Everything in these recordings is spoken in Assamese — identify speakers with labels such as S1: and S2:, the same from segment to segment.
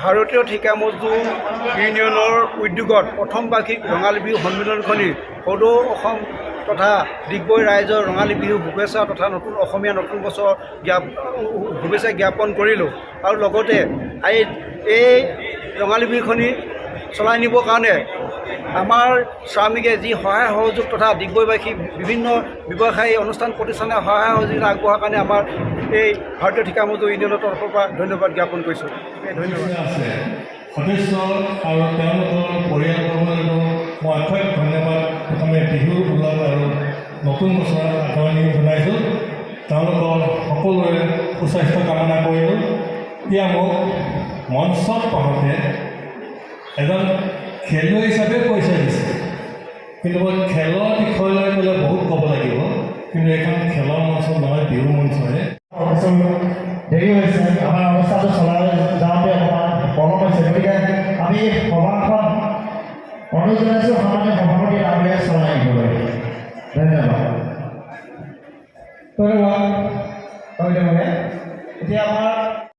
S1: ভাৰতীয় ঠিকা মজদুৰ ইউনিয়নৰ উদ্যোগত প্ৰথম বাৰ্ষিক ৰঙালী বিহু সন্মিলনখনি সদৌ অসম তথা ডিগবৈ ৰাইজৰ ৰঙালী বিহু শুভেচ্ছা তথা নতুন অসমীয়া নতুন বছৰ শুভেচ্ছা জ্ঞাপন কৰিলোঁ আৰু লগতে এই ৰঙালী বিহুখনি চলাই নিবৰ কাৰণে আমাৰ শ্ৰমিকে যি সহায় সহযোগ তথা ডিগবৈবাসী বিভিন্ন ব্যৱসায়ী অনুষ্ঠান প্ৰতিষ্ঠানে সহায় সহযোগিতা আগবঢ়াৰ কাৰণে আমাৰ এই ভাৰতীয় ঠিকা মজদুৰ ইউনিয়নৰ তৰফৰ পৰা ধন্যবাদ জ্ঞাপন কৰিছোঁ। ধন্যবাদ।
S2: সদস্য আৰু তেওঁলোকৰ পৰিয়ালবৰ্গলৈও মই অশেষ ধন্যবাদ প্ৰথমে বিহুৰ ওলাব আৰু নতুন বছৰ আদৰণি জনাইছোঁ। তেওঁলোকৰ সকলোৰে সুস্বাস্থ্য কামনা কৰিলোঁ। এতিয়া মোক মঞ্চত পাওঁতে এজন খেলুৱৈ হিচাপে পৰিচয় দিছে, কিন্তু মই খেলৰ বিষয়লৈ ক'লে বহুত ক'ব লাগিব, কিন্তু এইখন খেলৰ মঞ্চ নহয়, বিহু মঞ্চহে।
S3: দেৰি হৈছে, আমাৰ অনুষ্ঠানটো চলাই যাওঁতে অকণমান পলম হৈছে, গতিকে আমি সভাখন অনুৰোধ জনাইছোঁ সামান্য সভাপতি ডাঙৰীয়া চলাই আহিবলৈ। ধন্যবাদ। ধন্যবাদ। এতিয়া আমাৰ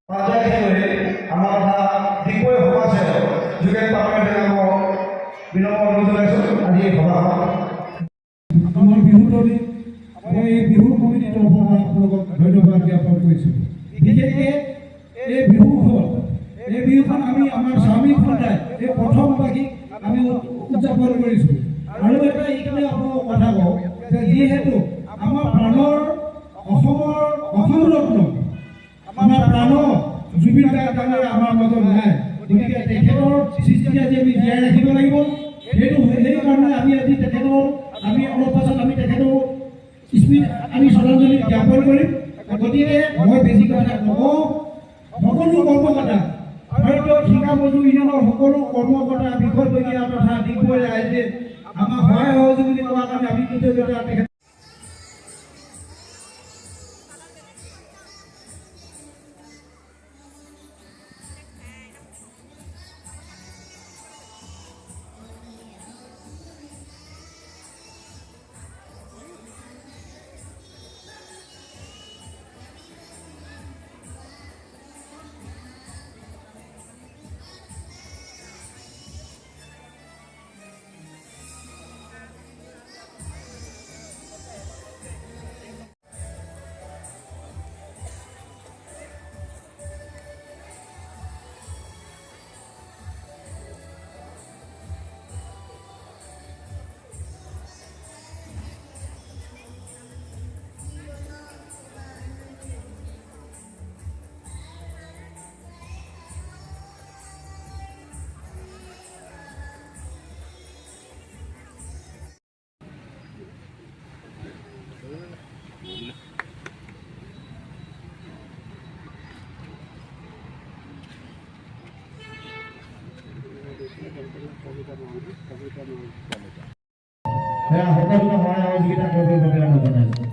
S3: পঞ্চায়ত খেলুৱৈ আমাৰ কথা ডিগবৈ সমাজে যোগেন পাটকাৰী বিনম্ৰ অনুৰোধ জনাইছোঁ আজি সভাখন।
S4: আমাৰ বিহুতলী এই বিহু কমিটিৰ তৰফৰ পৰা আপোনালোকক ধন্যবাদ জ্ঞাপন কৰিছোঁ। বিশেষকৈ এই বিহুখন আমি আমাৰ স্বামী খণ্ডাই এই প্ৰথম বাৰ্ষিক আমি উদযাপন কৰিছোঁ। আৰু এটা এইকাৰণে আপোনালোকক কথা কওঁ যে যিহেতু আমাৰ প্ৰাণৰ অসম ৰত্ন আমাৰ প্ৰাণ জুবিন গাৰ্গে আমাৰ মাজত নাই, গতিকে তেখেতৰ সৃষ্টি আজি আমি জীয়াই ৰাখিব লাগিব। সেইকাৰণে আমি আজি আমি অলপ পাছত আমি তেখেতৰ স্মৃতি আমি শ্ৰদ্ধাঞ্জলি জ্ঞাপন কৰিম। গতিকে মই বেছি কথা নকওঁ, সকলো কৰ্মকৰ্তা ভাৰতীয় ঠিকা মজদুৰ ইউনিয়নৰ সকলো কৰ্মকৰ্তা বিষয়ববীয়া তথা ডিগবৈ ৰাইজে আমাক সহায় সহযোগিতা কৰাৰ কাৰণে আমি কৃতজ্ঞতা তেখেত সকলো সহায় সহযোগিতা কৰিবৰ বাবে অনুৰোধ জনাইছোঁ।